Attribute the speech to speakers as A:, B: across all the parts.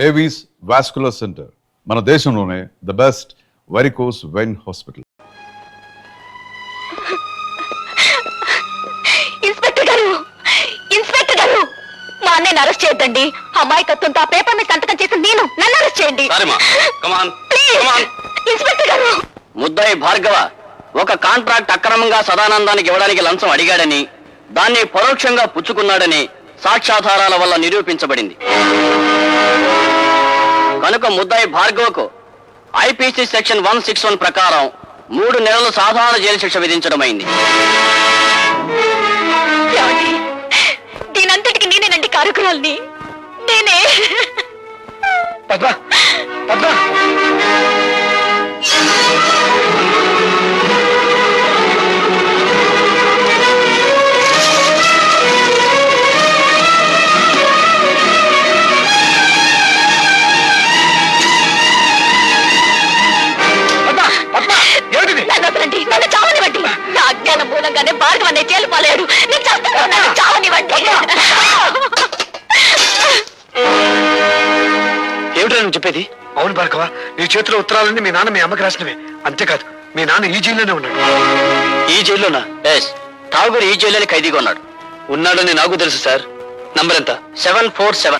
A: Avis vascular centre మన దేశంలోనే the best varicose vein hospital.
B: Inspector గారు మా అన్నయ్యని అరెస్ట్ చేయొద్దండి. అమాయకత్వంతో ఆ పేపర్ మీద సంతకం చేసి నన్ను అరెస్ట్ చేయండి. ఇన్స్పెక్టర్ గారు,
C: ముద్దాయి భార్గవ ఒక కాంట్రాక్ట్ అక్రమంగా సదానందానికి ఇవ్వడానికి లంచం అడిగాడని, దాన్ని పరోక్షంగా పుచ్చుకున్నాడని సాక్ష్యాధారాల వల్ల నిరూపించబడింది. కనుక ముద్దాయి భార్గవకు ఐపీసీ సెక్షన్ 161 ప్రకారం 3 నెలలు సాధారణ జైలు శిక్ష విధించడమైంది.
B: దీనంతటికి నేనేనండి కారకురాల్ని. నేనే. నన్ను చావనివ్వండి. నా అజ్ఞానం మూలంగానే భార్గవ అనే జైలు పాలేడు. నేను చేస్తాను. నన్ను చావనివ్వండి.
C: ఏమిటో నువ్వు చెప్పేది?
D: అవును భార్గవ, నీ చేతిలో ఉత్తరాలన్నీ మీ నాన్న మీ అమ్మకి రాసినవే. అంతేకాదు మీ నాన్న ఈ జైల్లోనే ఉన్నాడు.
C: ఈ జైల్లోనా? ఠాగూర్ ఈ జైల్లోనే ఖైదీగా ఉన్నాడు. ఉన్నాడని నాకు తెలుసు సార్. నంబర్ ఎంత? 747.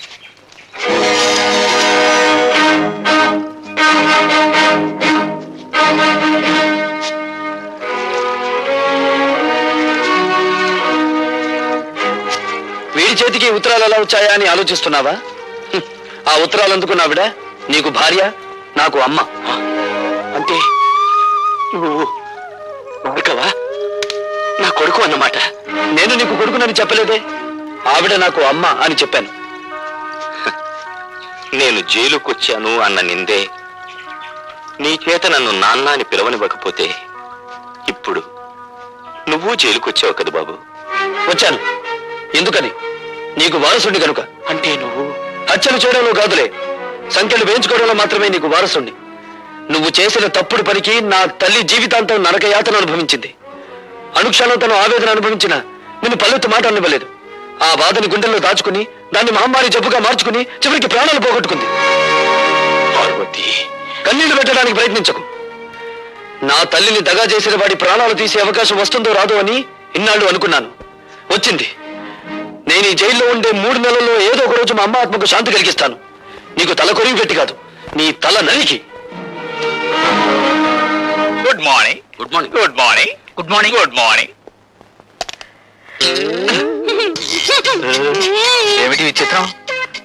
C: వీడి చేతికి ఉత్తరాలు ఎలా వచ్చాయా అని ఆలోచిస్తున్నావా? ఆ ఉత్తరాలు అందుకున్నావిడ నీకు భార్య, నాకు అమ్మ. అంటే నువ్వు భార్గవా నా కొడుకు అన్నమాట. నేను నీకు కొడుకునని చెప్పలేదే. ఆవిడ నాకు అమ్మ అని చెప్పాను.
E: నేను జైలుకొచ్చాను అన్న నిందే నీ చేత నన్ను నాన్న అని పిలవనివ్వకపోతే ఇప్పుడు నువ్వు జైలుకొచ్చావు కదా బాబు.
C: వచ్చాను. ఎందుకని? నీకు వారసుండి కనుక. అంటే నువ్వు హత్యలు చేయడంలో కాదులే, సంఖ్యలు వేయించుకోవడంలో మాత్రమే నీకు వారసుండి. నువ్వు చేసిన తప్పుడు పనికి నా తల్లి జీవితాంతం నరకయాతన అనుభవించింది. అనుక్షణం తను ఆవేదన అనుభవించిన నిన్ను పల్లెత్తు మాట అనివ్వలేదు. ఆ బాధని గుండెల్లో దాచుకుని దాన్ని మహమ్మారి జబ్బుగా మార్చుకుని చివరికి ప్రాణాలు పోగొట్టుకుంది.
E: పార్వతి,
C: కన్నీళ్లు పెట్టడానికి ప్రయత్నించకు. నా తల్లిని దగా చేసిన వాడి ప్రాణాలు తీసే అవకాశం వస్తుందో రాదో అని ఇన్నాళ్ళు అనుకున్నాను. వచ్చింది. నేను ఈ జైల్లో ఉండే 3 నెలల్లో ఏదో ఒక రోజు మా అమ్మ ఆత్మకు శాంతి కలిగిస్తాను. నీకు తల కొరివి పెట్టి కాదు, నీ తల నరికి.
E: Good morning. Good morning. Good morning. Good morning. Good morning.
C: ఏమిటి విచిత్రం?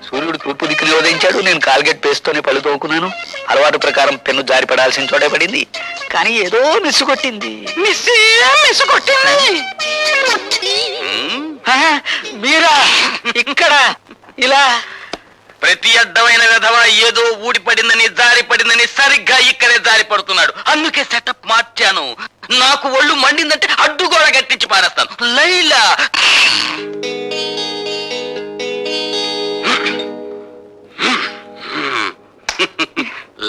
C: సూర్యుడు తూర్పు దిక్కులో ఉదయించాడు. నేను కాల్గేట్ పేస్తోనే పళ్ళు తోకున్నాను. అలవాటు ప్రకారం పెన్ను జారి పడాల్సిన చోటే పడింది. కానీ ఏదో మిస్సు కొట్టింది. మీరా ఇక్కడ ఇలా?
E: ప్రతి అడ్డమైన విధవ ఏదో ఊడిపడిందని జారి పడిందని సరిగ్గా ఇక్కడే జారి పడుతున్నాడు. అందుకే సెటప్ మార్చాను. నాకు ఒళ్ళు మండిందంటే అడ్డు కూడా గట్టించి పారేస్తాను. లైలా,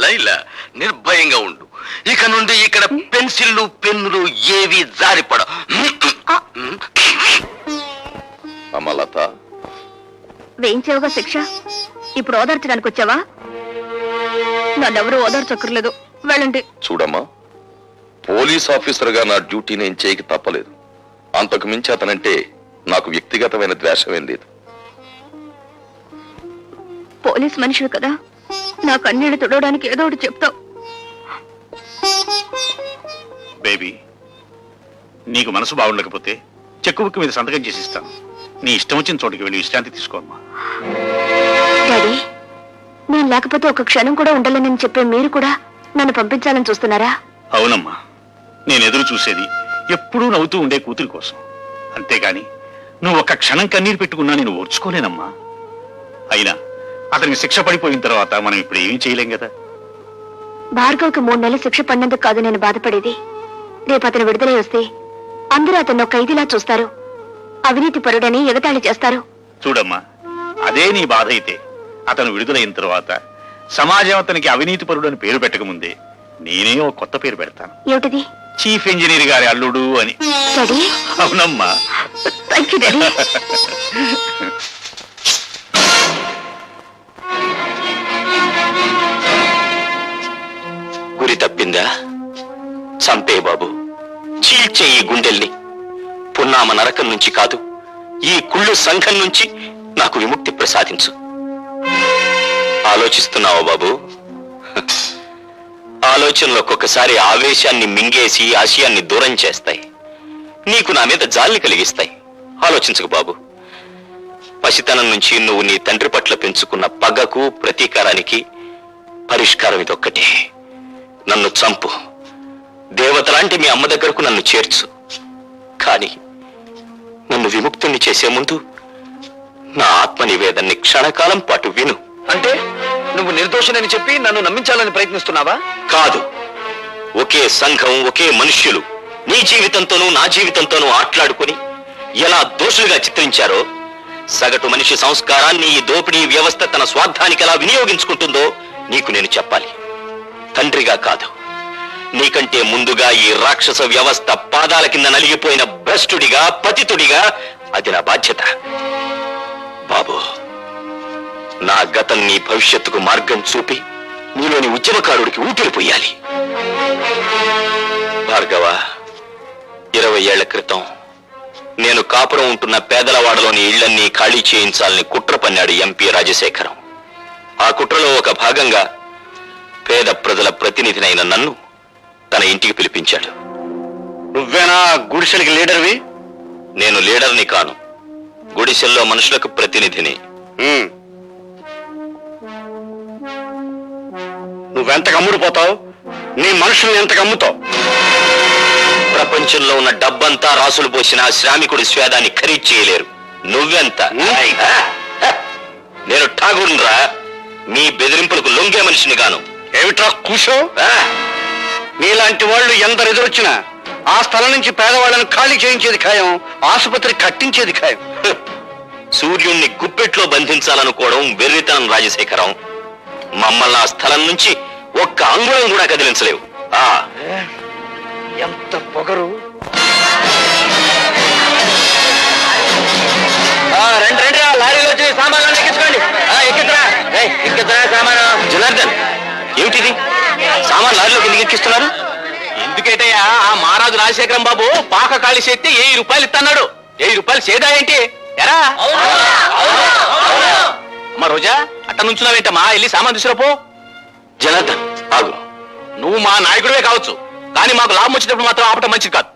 E: లైలా నిర్భయంగా ఉండు. ఇక నుండి ఇక్కడ పెన్సిళ్ళు పెన్నులు ఏవి జారిపడ. అమలత,
B: వేయించావుగా శిక్ష. ఇప్పుడు ఓదార్చడానికి వచ్చావా? నన్నెవరూ ఓదార్చక్కర్లేదు. వెళ్ళండి.
E: చూడమ్మా, పోలీస్ ఆఫీసర్ గా నా డ్యూటీ నేను చేయక తప్పలేదు. అంతకు మించి అతనంటే నాకు వ్యక్తిగతమైన ద్వేషమేం లేదు.
B: పోలీస్ మనుషులు కదా, నా కన్నీళ్లు తుడవడానికి ఏదో ఒకటి చెప్తావు.
F: బేబీ, నీకు మనసు బాగుండకపోతే చెక్కు బుక్ మీద సంతకం చేసి ఇస్తాను. నీ ఇష్టం వచ్చిన చోటుకి వెళ్ళి విశ్రాంతి తీసుకోమ్మా.
B: డాడీ, నేను లేకపోతే ఒక క్షణం కూడా ఉండాలని చెప్పే మీరు కూడా నన్ను పంపించాలని చూస్తున్నారా?
F: అవునమ్మా, నేను ఎదురు చూసేది ఎప్పుడూ నవ్వుతూ ఉండే కూతురి కోసం. అంతేగాని నువ్వు ఒక్క క్షణం కన్నీరు పెట్టుకున్నా నేను ఓర్చుకోలేనమ్మా. అయినా అతనికి శిక్ష పడిపోయిన తర్వాత మనం ఇప్పుడు ఏమీ చేయలేం కదా.
B: భార్గవ్కి 3 నెలలు శిక్ష పడినందుకు కాదు నేను బాధపడేది. రేపు అతను విడుదలై వస్తే అందరూ అతను ఒక ఖైదీలా చూస్తారు. అవినీతి పరుడని ఎగతాళి చేస్తారు.
F: చూడమ్మా, అదే నీ బాధ అయితే అతను విడుదలైన తర్వాత సమాజం అతనికి అవినీతి పరుడు అని పేరు పెట్టకముందే నేనే ఒక కొత్త పేరు పెడతాను.
B: ఏమిటిది?
F: చీఫ్ ఇంజనీర్ గారి అల్లుడు అని. అవునమ్మా.
B: Thank you daddy.
E: చంపే బాబు, చీల్చే ఈ గుండెల్ని. పున్నామ నరకం నుంచి కాదు, ఈ కుళ్ళు సంఘం నుంచి నాకు విముక్తి ప్రసాదించు. ఆలోచిస్తున్నావా బాబు? ఆలోచనలు ఒక్కొక్కసారి ఆవేశాన్ని మింగేసి ఆశయాన్ని దూరం చేస్తాయి. నీకు నా మీద జాలిని కలిగిస్తాయి. ఆలోచించకు బాబు. పసితనం నుంచి నువ్వు నీ తండ్రి పట్ల పెంచుకున్న పగకు, ప్రతీకారానికి పరిష్కారం ఇదొక్కటే. నన్ను చంపు, దేవతలాంటి మీ అమ్మ దగ్గరకు నన్ను చేర్చు. కానీ నన్ను విముక్తుణ్ణి చేసే ముందు నా ఆత్మ నివేదన్ని క్షణకాలం పాటు విను.
C: అంటే నువ్వు నిర్దోషులని చెప్పి నన్ను నమ్మించాలని ప్రయత్నిస్తున్నావా?
E: కాదు, ఒకే సంఘం, ఒకే మనుష్యులు నీ జీవితంతోనూ నా జీవితంతోనూ ఆట్లాడుకుని ఎలా దోషులుగా చిత్రించారో, సగటు మనిషి సంస్కారాన్ని ఈ దోపిడీ వ్యవస్థ తన స్వార్థానికి ఎలా వినియోగించుకుంటుందో నీకు నేను చెప్పాలి. తండ్రిగా కాదు, నీకంటే ముందుగా ఈ రాక్షస వ్యవస్థ పాదాల కింద నలిగిపోయిన భ్రష్టుడిగా, పతితుడిగా అది నా బాధ్యత. బాబు, నా గతం నీ భవిష్యత్తుకు మార్గం చూపి నీలోని ఉద్యమకారుడికి ఊపిరి పొయ్యాలి. భార్గవ, 20 ఏళ్ల క్రితం నేను కాపురం ఉంటున్న పేదలవాడలోని ఇళ్లన్నీ ఖాళీ చేయించాలని కుట్ర పన్నాడు ఎంపీ రాజశేఖరం. ఆ కుట్రలో ఒక భాగంగా పేద ప్రజల ప్రతినిధినైన నన్ను తన ఇంటికి పిలిపించాడు.
F: నువ్వేనా గుడిసెలకి లీడర్వి?
E: నేను లీడర్ని కాను, గుడిసెల్లో మనుషులకు ప్రతినిధిని.
F: నువ్వెంతకు అమ్ముడుపోతావు? నీ మనుషుల్ని ఎంతకు అమ్ముతావు?
E: ప్రపంచంలో ఉన్న డబ్బంతా రాసులు పోసిన శ్రామికుడి స్వేదాన్ని ఖరీదు చేయలేరు. నువ్వెంత? నేను ఠాగూర్రా, మీ బెదిరింపులకు లొంగే మనిషిని గాను.
F: ఏమిట్రా కూసో? నీలాంటి వాళ్ళు ఎందరు ఎదురొచ్చినా ఆ స్థలం నుంచి పేదవాళ్ళను ఖాళీ చేయించేది ఖాయం, ఆసుపత్రి కట్టించేది ఖాయం.
E: సూర్యుణ్ణి గుప్పెట్లో బంధించాలనుకోవడం వెర్రితనం రాజశేఖరం. మమ్మల్ని ఆ స్థలం నుంచి ఒక్క అంగుళం కూడా కదిలించలేవు.
C: ఎంత పొగరు! రండి రండి, లారీలో వచ్చి సామాన్లు ఎక్కించుకోండి. ఎక్కించరా సామాను.
E: జనార్దన్, ఏమిటిది? సామాన్ లారీలోకి ఎందుకు ఎక్కిస్తున్నారు?
C: ఎందుకేటయ్యా, ఆ మహారాజు రాజశేఖరం బాబు పాక ఖాళీ చేస్తే 1000 రూపాయలు ఇస్తున్నాడు. 1000 రూపాయలు సేదా ఏంటి? ఎరా అమ్మా రోజా, అట్ట నుంచున్నావేంటమ్మా? వెళ్ళి సామాన్ తీసుకురాపో.
E: జనార్దన్ ఆగు.
C: నువ్వు మా నాయకుడివే కావచ్చు, కానీ మాకు లాభం వచ్చేటప్పుడు మాత్రం ఆపటం మంచిది కాదు.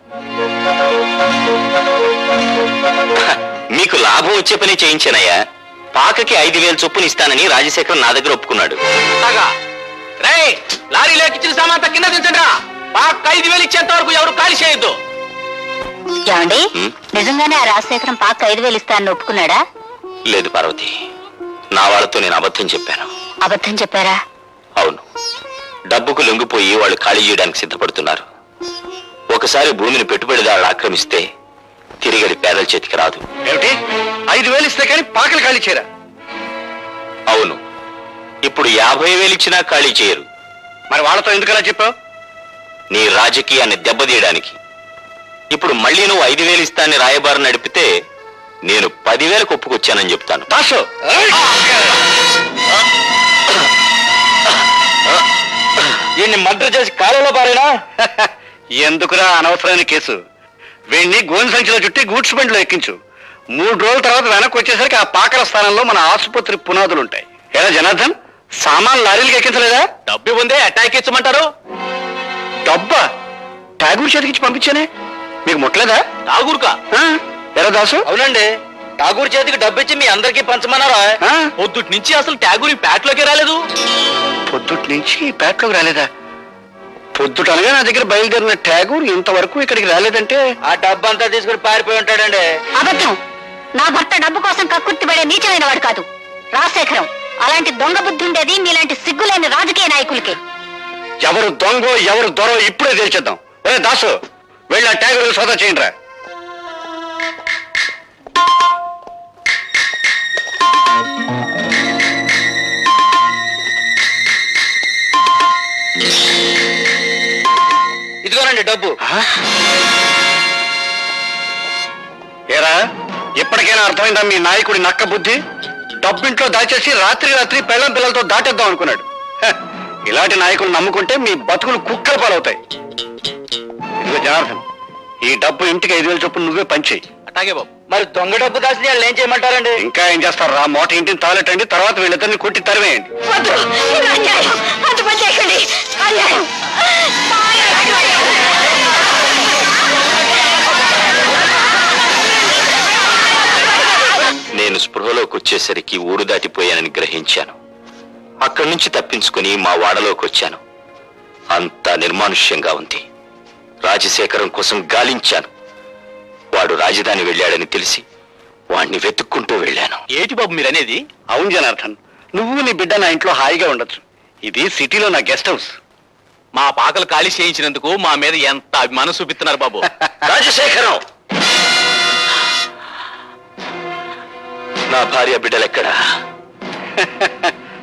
E: మీకు లాభం వచ్చే పని చేయించానయ్యా. పాకకి 5000 చొప్పున ఇస్తానని రాజశేఖరం నా దగ్గర ఒప్పుకున్నాడు.
C: లారీలో ఎక్కించిన సామాన్ కింద దించండి. పాక 5000 ఇచ్చేంత వరకు ఎవరు ఖాళీ చేయొద్దు.
B: ఏమండి, నిజంగానే ఆ రాజశేఖరం పాక 5000 ఇస్తానని ఒప్పుకున్నాడా?
E: లేదు పార్వతి, నా వాళ్ళతో నేను అబద్ధం చెప్పాను.
B: అబద్ధం చెప్పారా?
E: అవును, డబ్బుకు లొంగిపోయి వాళ్ళు ఖాళీ చేయడానికి సిద్ధపడుతున్నారు. ఒకసారి భూమిని పెట్టుబడిదారులు ఆక్రమిస్తే తిరిగి అది పేదల చేతికి రాదు.
F: ఏమిటి? 5000 ఇస్తే కానీ పాకలు ఖాళీ చేయరా?
E: అవును, ఇప్పుడు 50,000 ఇచ్చినా ఖాళీ చేయరు.
F: మరి వాళ్ళతో ఎందుకలా చెప్పావు?
E: నీ రాజకీయాన్ని దెబ్బతీయడానికి. ఇప్పుడు మళ్ళీ నువ్వు 5,000 ఇస్తానని రాయబారు నడిపితే నేను 10,000 ఒప్పుకొచ్చానని చెప్తాను.
F: దాసు,
C: వీడిని మర్డర్ చేసి కాలంలో పారేనా?
F: ఎందుకురా అనవసరమైన కేసు? వీడిని గోని సంచిలో చుట్టి గూడ్స్ బండిలో ఎక్కించు. 3 రోజుల తర్వాత వెనక్కి వచ్చేసరికి ఆ పాకల స్థానంలో మన ఆసుపత్రి పునాదులు ఉంటాయి. ఎలా జనార్దన్, సామాన్ లారీలకు ఎక్కించలేదా?
C: డబ్బు ఉందే అటాక్ ఇచ్చమంటారు.
F: డబ్బా ఠాగూర్ చేతికిచ్చి పంపించానే, మీకు ముట్టలేదా?
C: ఠాగూర్కా?
F: ఎలా దాసు?
C: అవునండి, ఠాగూర్ చేతికి డబ్బిచ్చి మీ అందరికీ పంచమన్నారా? పొద్దుటి నుంచి అసలు ఠాగూర్ ఈ పేటలోకి రాలేదు.
F: పొద్దుటి నుంచి పేటలోకి రాలేదా? పొద్దుట అనగా నా దగ్గర బయలుదేరిన ఠాగూర్ ఇంతవరకు ఇక్కడికి రాలేదంటే
C: ఆ డబ్బు అంతా తీసుకుని పారిపోయి ఉంటాడండి.
B: అబద్ధం. నా భర్త డబ్బు కోసం కక్కుర్తి పడే నీచమైన వాడు కాదు రాజశేఖరం. అలాంటి దొంగ బుద్ధి ఉండేది మీలాంటి సిగ్గులేని రాజకీయ నాయకులకి.
F: ఎవరు దొంగో ఎవరు దొరో ఇప్పుడే తేల్చేద్దాం. ఒరే దాసు, వెళ్ళి ఆ ఠాగూర్ సోదా చేయండి రా.
C: ఇదిగోనండి డబ్బు.
F: ఏరా, ఇప్పటికైనా అర్థమైందా మీ నాయకుడి నక్క బుద్ధి? డబ్బింట్లో దాచేసి రాత్రి పెళ్ళం పిల్లలతో దాటేద్దాం అనుకున్నాడు. ఇలాంటి నాయకులు నమ్ముకుంటే మీ బతుకులు కుక్కల పాలవుతాయి. జనార్దన్, ఈ డబ్బు ఇంటికి 5,000 చొప్పున నువ్వే పంచేయి.
C: అట్లాగే బాబు. మరి దొంగ డబ్బు దాచిన వాళ్ళు ఏం చేయమంటారండి?
F: ఇంకా ఏం చేస్తారు రా, మోట ఇంటిని తాలెట్టండి, తర్వాత వీళ్ళిద్దరిని కొట్టి తరివేయండి.
B: వద్దు, ఇది అన్యాయం. అంత పని చేయకండి. అన్యాయం.
E: నేను స్పృహలోకి వచ్చేసరికి ఊరు దాటిపోయానని గ్రహించాను. అక్కడి నుంచి తప్పించుకుని మా వాడలోకి వచ్చాను. అంతా నిర్మానుష్యంగా ఉంది. రాజశేఖరం కోసం గాలించాను. వాడు రాజధాని వెళ్ళాడని తెలిసి వాడిని వెతుక్కుంటూ వెళ్ళాను.
C: ఏటి బాబు మీరనేది?
F: అవును జనార్దన్, నువ్వు నీ బిడ్డ నా ఇంట్లో హాయిగా ఉండొచ్చు. ఇది సిటీలో నా గెస్ట్ హౌస్.
C: మా పాకలు ఖాళీ చేయించినందుకు మా మీద ఎంత అభిమానం చూపిస్తున్నారు బాబు.
E: రాజశేఖరం, నా భార్య బిడ్డలెక్కడా?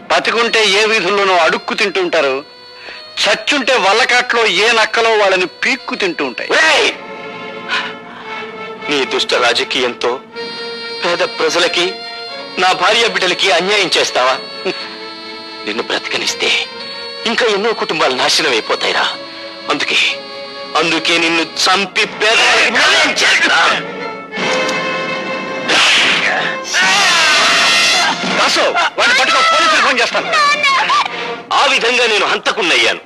F: బతికుంటే ఏ వీధుల్లోనో అడుక్కు తింటుంటారు, చచ్చుంటే వల్లకాట్లో ఏ నక్కలో వాళ్ళని పీక్కు తింటూ ఉంటాయి.
E: ఒరేయ్! నీ దుష్ట రాజకీయంతో పేద ప్రజలకి, నా భార్య బిడ్డలకి అన్యాయం చేస్తావా? నిన్ను బ్రతకనిస్తే ఇంకా ఎన్నో కుటుంబాలు నాశనం అయిపోతాయిరా. అందుకే నిన్ను చంపి పేద
F: దాసు, వాడిని పట్టుకో, పోలీసులు ఫోన్ చేస్తాను.
E: ఆ విధంగా నేను హంతకున్నయ్యాను.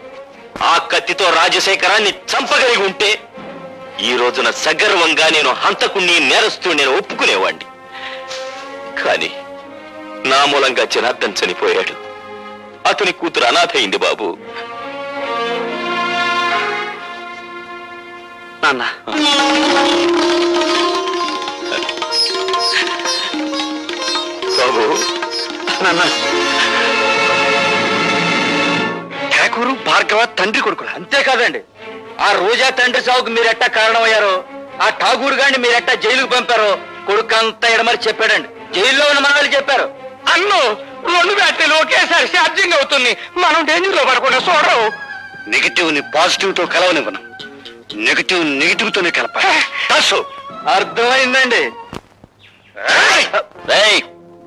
E: ఆ కత్తితో రాజశేఖరాన్ని చంపగలిగి ఉంటే ఈ రోజున సగర్వంగా నేను హంతకుణ్ణి, నేరస్తూ నేను ఒప్పుకునేవాణ్ణి. కానీ నా మూలంగా జనార్దన్ చనిపోయాడు. అతని కూతురు అనాథ అయింది బాబు.
F: నాన్న,
E: బాబు,
F: నాన్న, ఠాకూరు భార్గవ తండ్రి కొడుకులు.
C: అంతేకాదండి, ఆ రోజా తండ్రి సాగుకు మీరెట్టా కారణమయ్యారో, ఆ ఠాగూర్ గారిని మీరెట్టా జైలుకు పంపారో కొడుకంతా ఎడమరి చెప్పాడండి. జైల్లో ఉన్న మనవాళ్ళు చెప్పారు.
D: అన్ను 2 బ్యాటరీలు ఒకేసారి ఛార్జింగ్ అవుతుంది. మనం డేంజర్ లో పడకుండా చూడరు.
F: నెగిటివ్ ని పాజిటివ్ తో కలవనివ్వను, నెగిటివ్ తోనే కలపాలి. దాసు,
C: అర్థమైందండి.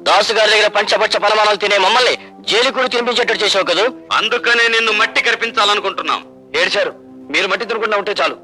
E: దాసు గారి దగ్గర పంచపక్ష పలమానాలు తినే మమ్మల్ని జైలు కూడా తినిపించేటట్టు చేసావు కదా.
C: అందుకనే నిన్ను మట్టి కనిపించాలనుకుంటున్నాం.
E: ఏడ్చారు, మీరు మట్టి తినకుండా ఉంటే చాలు.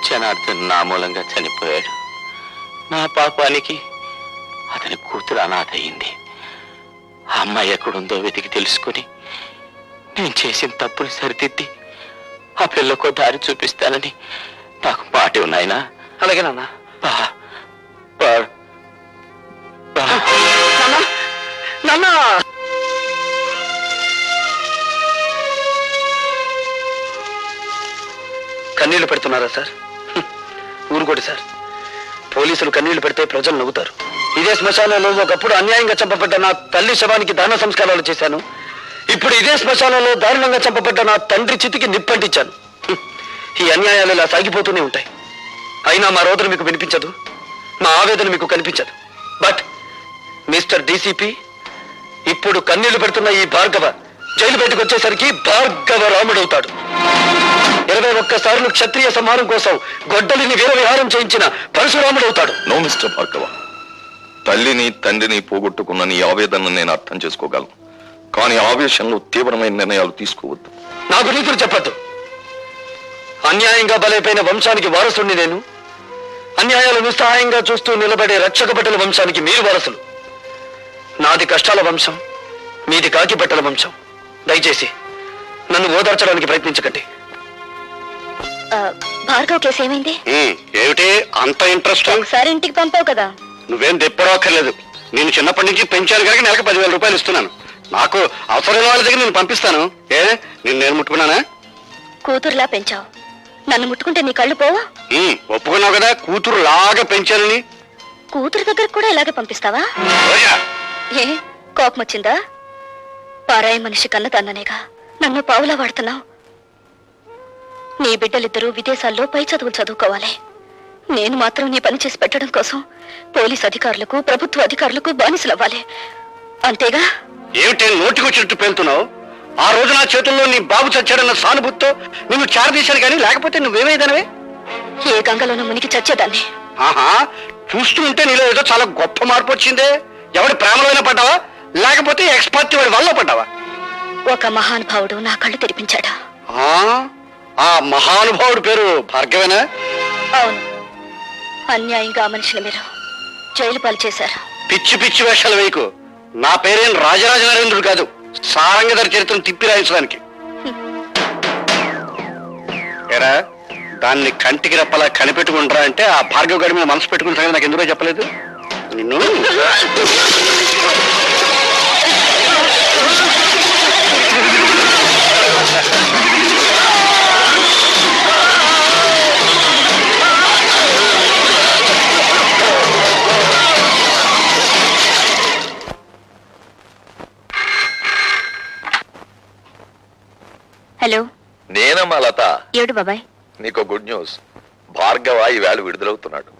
E: జనార్దన్ నా మూలంగా చనిపోయాడు. నా పాపానికి అతని కూతురు అనాథ అయింది. ఆ అమ్మాయి ఎక్కడుందో వెతికి తెలుసుకుని నేను చేసిన తప్పుని సరిదిద్ది ఆ పిల్లకు దారి చూపిస్తానని నాకు మాట ఉన్నాయనా.
C: అలాగే నాన్న.
D: కన్నీళ్లు పెడుతున్నారా సార్? ఊరుకోటి సార్. పోలీసులు కన్నీళ్లు పెడితే ప్రజలు నవ్వుతారు. ఇదే శ్మశానంలో ఒకప్పుడు అన్యాయంగా చంపబడ్డ నా తల్లి శవానికి దాన సంస్కారాలు చేశాను.
C: ఇప్పుడు ఇదే శ్మశానంలో దారుణంగా చంపబడ్డ నా తండ్రి చితికి నిప్పంటించాను. ఈ అన్యాయాలు ఇలా సాగిపోతూనే ఉంటాయి. అయినా మా రోదన మీకు వినిపించదు, మా ఆవేదన మీకు కనిపించదు. బట్ మిస్టర్ డీసీపీ, ఇప్పుడు కన్నీళ్లు పెడుతున్న ఈ భార్గవ జైలు బయటకు వచ్చేసరికి భార్గవ రాముడవుతాడు. 21 సార్లు క్షత్రియ సంహారం కోసం గొడ్డలిని వీర విహారం చేయించిన పరశురాముడవుతాడు.
G: నో మిస్టర్ భార్గవ, తల్లిని తండ్రిని పోగొట్టుకున్న నీ ఆవేదనను నేను అర్థం చేసుకోగలను. కానీ ఆవేశంలో తీవ్రమైన నిర్ణయాలు తీసుకోవద్దు.
C: నాకు నీతులు చెప్పద్దు. అన్యాయంగా బలైపోయిన వంశానికి వారసుని నేను. అన్యాయాలు నిస్సహాయంగా చూస్తూ నిలబడే రక్షక బట్టల వంశానికి మీరు వారసులు. నాది కష్టాల వంశం, మీది కాకి బట్టల వంశం. దయచేసి నన్ను ఓదార్చడానికి ప్రయత్నించకండి.
B: భార్గవ్ కేసు ఏమైంది?
C: ఏమిటి అంత ఇంట్రెస్ట్?
B: ఒకసారి ఇంటికి పంపావు కదా.
C: నువ్వేం తెప్పడక్కర్లేదు. నేను చిన్నప్పటి నుంచి పెంచాను కనుక నెలకు 10,000 రూపాయలు ఇస్తున్నాను. నాకు అవసరమైన వాళ్ళ దగ్గర నేను పంపిస్తాను. నేను ముట్టుకున్నానా?
B: కూతురులా పెంచావు, నన్ను ముట్టుకుంటే నీ కళ్ళు పోవా?
C: ఒప్పుకున్నావు కదా కూతురు లాగా పెంచానని.
B: కూతురు దగ్గరకు కూడా ఇలాగే పంపిస్తావా? ఏ కోపం వచ్చిందా? పారాయి మనిషి కన్న తన్ననేగా నన్ను పావులా వాడుతున్నావు. నీ బిడ్డలిద్దరూ విదేశాల్లో పై చదువులు చదువుకోవాలి. నేను మాత్రం నీ పని చేసి పెట్టడం కోసం పోలీస్ అధికారులకు, ప్రభుత్వ అధికారులకు బానిసలవ్వాలి. అంతేగా?
C: ఏమిటి నోటికొచ్చినట్టు పేలుతున్నావు? ఆ రోజు నా చేతుల్లో నీ బాబు చచ్చాడన్న సానుభూతితో నిన్ను చారదీశాను, కానీ లేకపోతే నువ్వేమైదానవే?
B: ఏ గంగలోనూ మునిగి చచ్చేదాన్ని.
C: ఆహా, చూస్తూ ఉంటే నీలో ఏదో చాలా గొప్ప మార్పు వచ్చిందే. ఎవడి ప్రేమలోనే పడ్డావా, లేకపోతే ఎక్స్పర్ట్ వాడి వల్ల పడ్డావా?
B: ఒక మహానుభావుడు నా కళ్ళు తెరిపించాడా.
C: ఆ మహానుభావుడు పేరు భార్గవేనా?
B: అవును. అన్యాయంగా ఆ మనిషిని మీరు జైలు పాలు చేశారు.
C: పిచ్చి పిచ్చి వేషాలు వేయకు. నా పేరేం రాజరాజ నరేంద్రుడు కాదు, సారంగధర చరిత్రను తిప్పి రాయించడానికి. ఏరా, దాన్ని కంటికి రెప్పలా కనిపెట్టుకుంటారా అంటే ఆ భార్గవ గడి మీద మనసు పెట్టుకుంటా. నాకు ఎందుకో చెప్పలేదు నిన్ను.
B: హలో,
G: నేనమ్మా లత.
B: ఏడు బాబాయ్?
G: నీకు గుడ్ న్యూస్. భార్గవ ఈవేళ విడుదలవుతున్నాడు.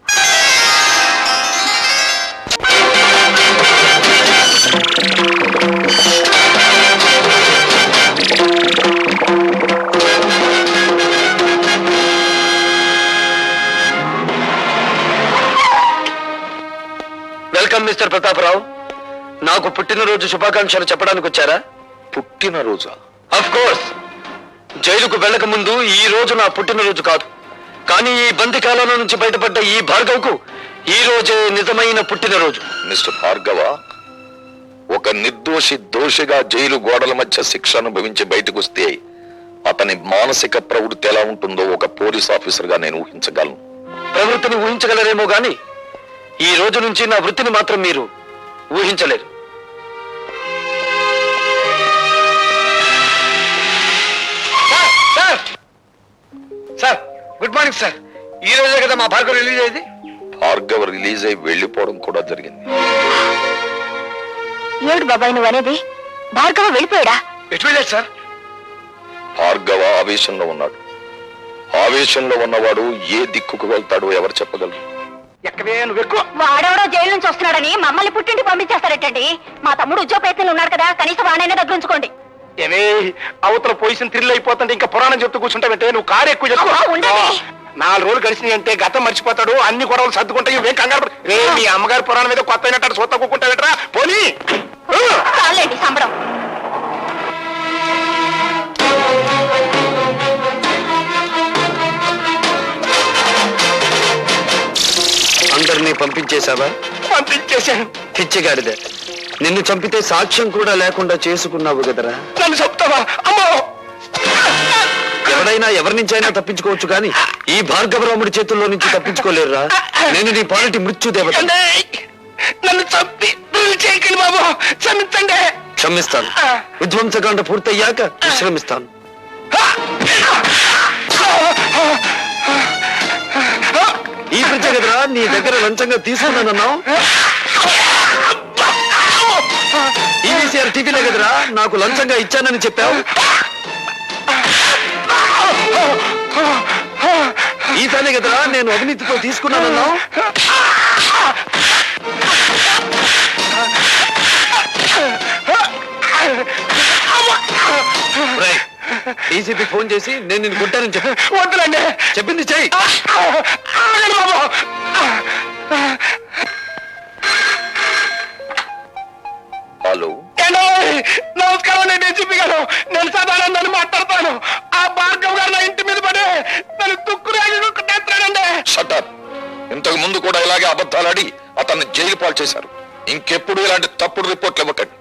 C: Welcome mister Pratap Rao. నాకు పుట్టినరోజు శుభాకాంక్షలు చెప్పడానికి వచ్చారా?
G: పుట్టినరోజా?
C: Of course. జైలుకు వెళ్ళక ముందు ఈ రోజు నా పుట్టినరోజు కాదు, కానీ ఈ బంది కాలంలో నుంచి బయటపడ్డ ఈ భార్గవ్కు ఈ రోజే నిజమైన పుట్టినరోజు.
G: మిస్టర్ భార్గవ, ఒక నిర్దోషి దోషిగా జైలు గోడల మధ్య శిక్ష అనుభవించి బయటకు వస్తే అతని మానసిక ప్రవృత్తి ఎలా ఉంటుందో ఒక పోలీస్ ఆఫీసర్ గా నేను ఊహించగలను.
C: ప్రవృత్తిని ఊహించగలరేమో గాని ఈ రోజు నుంచి నా వృత్తిని మాత్రం మీరు ఊహించలేరు. Sir, good morning sir. ఈ రోజే కదా మా భార్గవ్ రిలీజ్ అయింది.
G: భార్గవ రిలీజ్ అయి వెళ్లిపోవడం కూడా జరిగింది.
B: ఏడు బాబాయ్ నువ్వు అనేది? భార్గవ వెళ్ళిపోయాడా?
C: ఎటు వెళ్ళాడు సార్?
G: భార్గవ ఆవేశంలో ఉన్నాడు. ఆవేశంలో ఉన్నవాడు ఏ దిక్కుకు వెళ్తాడో ఎవరు చెప్పగలరు?
C: ఎక్కవే నువ్వు ఎక్కువ.
B: వాడెవడో జైలు నుంచి వస్తున్నాడని మమ్మల్ని పుట్టింటి పంపించేస్తారటండి. మా తమ్ముడు ఉద్యోగ ప్రయత్నంలో ఉన్నాడు కదా, కనీసం వాడైనా దగ్గర ఉంచుకోండి.
C: ఏమే అవతల పొజిషన్ థ్రిల్ అయిపోతుంటే ఇంకా పురాణం చెప్తూ కూర్చుంటావంటే నువ్వు కారు ఎక్కువ చెప్పు. 4 రోజులు గడిచినాయి అంటే గతం మర్చిపోతాడు, అన్ని గొడవలు సర్దుకుంటాయి. ఇవేం కంగారు రే, మీ అమ్మగారి పురాణం మీద కొత్త అయినట్టు సొత్త కూకుంటావేట్రా పోనీ.
B: చాలండి సంబరం.
C: అందరినీ పంపించేశావా?
D: పంపించేశాను.
C: పిచ్చిగాడిదే, నిన్ను చంపితే సాక్ష్యం కూడా లేకుండా చేసుకున్నావు కదరా.
D: నన్ను చెప్తావా? అమ్మో,
C: ఎవరైనా ఎవరి నుంచైనా తప్పించుకోవచ్చు, కానీ ఈ భార్గవరాముడి చేతుల్లో నుంచి తప్పించుకోలేరురా. నేను నీ పాలిటి మృత్యు దేవత.
D: నన్ను చంపి చేయకండి బాబు, క్షమించండి.
C: క్షమిస్తాను. విధ్వంసకాండ పూర్తయ్యాక విశ్రమిస్తాను. ఈ పిచ్చ కదరా నీ దగ్గర లంచంగా తీసుకున్నానన్నావు. ఈ విషయం వీసీఆర్ టీవీలే కదరా నాకు లంచంగా ఇచ్చానని చెప్పావు. ఈసారి కదరా నేను అవినీతితో తీసుకున్నానన్నావు. డీసీపీ ఫోన్ చేసి నేను నిన్ను కొట్టానని చెప్పు.
D: వద్దులండి.
C: చెప్పింది చెయ్యి.
D: ఆగండి బాబు.
G: హలో,
D: ఏంటో, నమస్కారం. నేను డీసీపీ గారు, నేను సదానందని మాట్లాడతాను. ఆ భార్గవ్ గారు నా ఇంటి మీద పడి నన్ను తుక్కురాడండి.
G: షటప్. ఇంతకు ముందు కూడా ఇలాగే అబద్ధాలాడి అతన్ని జైలు పాలు చేశారు. ఇంకెప్పుడు ఇలాంటి తప్పుడు రిపోర్ట్లు ఇవ్వకండి.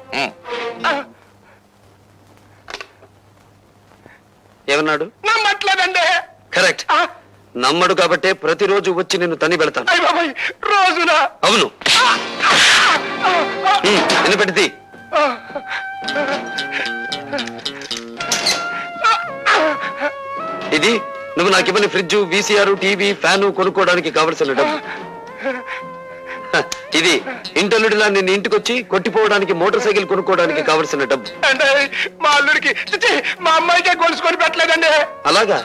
C: ఏమన్నాడు?
D: నమ్మట్లేదండి.
C: కరెక్ట్. నమ్మడు కాబట్టే ప్రతిరోజు వచ్చి నిన్ను తని పెడతాను.
D: అయ్య బాబాయ్, రోజున.
C: అవును. వినపెడితే ఇది నువ్వు నాకు ఇవ్వని ఫ్రిడ్జ్, వీసీఆర్, టీవీ, ఫ్యాను కొనుక్కోవడానికి కావలసిన డబ్బు. ఇది ఇంటల్లుడిలా నిన్ను ఇంటికొచ్చి కొట్టిపోవడానికి మోటార్ సైకిల్ కొనుక్కోవడానికి కావలసిన డబ్బు.
D: అంటే మా అల్లుడికి, చిచి, మా అమ్మాయికే గొలుసుకొని పెట్టలేదండి.
C: అలాగా?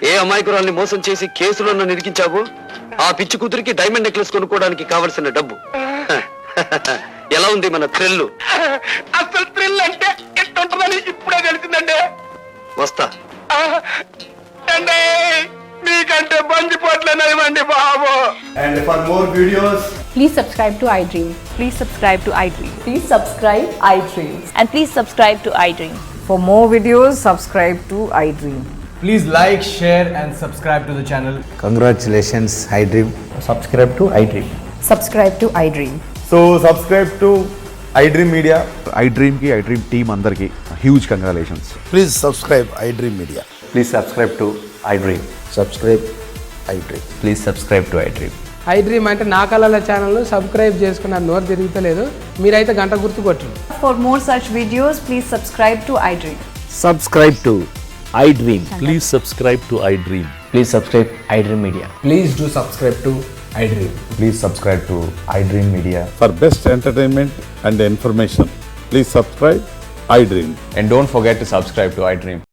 C: ఏ అమాయకురాల్ని మోసం చేసి కేసులో నన్ను ఇరికించావు ఆ పిచ్చి కూతురికి డైమండ్ నెక్లెస్ కొనుక్కోవడానికి కావలసిన డబ్బు. ఎలా ఉంది మన థ్రిల్లు?
D: అసలు థ్రిల్ అంటే ఎట్టుంటుందని ఇప్పుడే తెలిసిందండి.
C: వస్తా.
D: అంటే మీకంటే బంజిపోట్లేనివ్వండి బాబు.
H: And for more videos,
I: Please subscribe to iDream.
J: Please subscribe to iDream.
I: Please subscribe iDream.
J: And please subscribe to iDream.
K: For more videos, subscribe to iDream.
H: please like, share and subscribe to the channel.
L: Congratulations, iDream.
H: Subscribe to iDream.
K: Subscribe to iDream.
H: So subscribe to iDream Media.
A: iDream కి iDream team అందరికి huge congratulations.
L: Please subscribe iDream Media.
H: Please subscribe to iDream.
L: Subscribe iDream.
H: Please subscribe to iDream.
M: iDream అంటే నా కళల channel subscribe చేసుకున్న నోరు తిరుగుతలేదు. మీరైతే గంట గుర్తు కొట్టండి.
I: For more such videos, please subscribe to iDream.
L: Subscribe to iDream.
F: Please subscribe to iDream.
H: Please subscribe iDream Media. Please do subscribe to iDream.
L: Please subscribe to iDream Media.
F: For best entertainment and information, please subscribe iDream.
H: And don't forget to subscribe to iDream.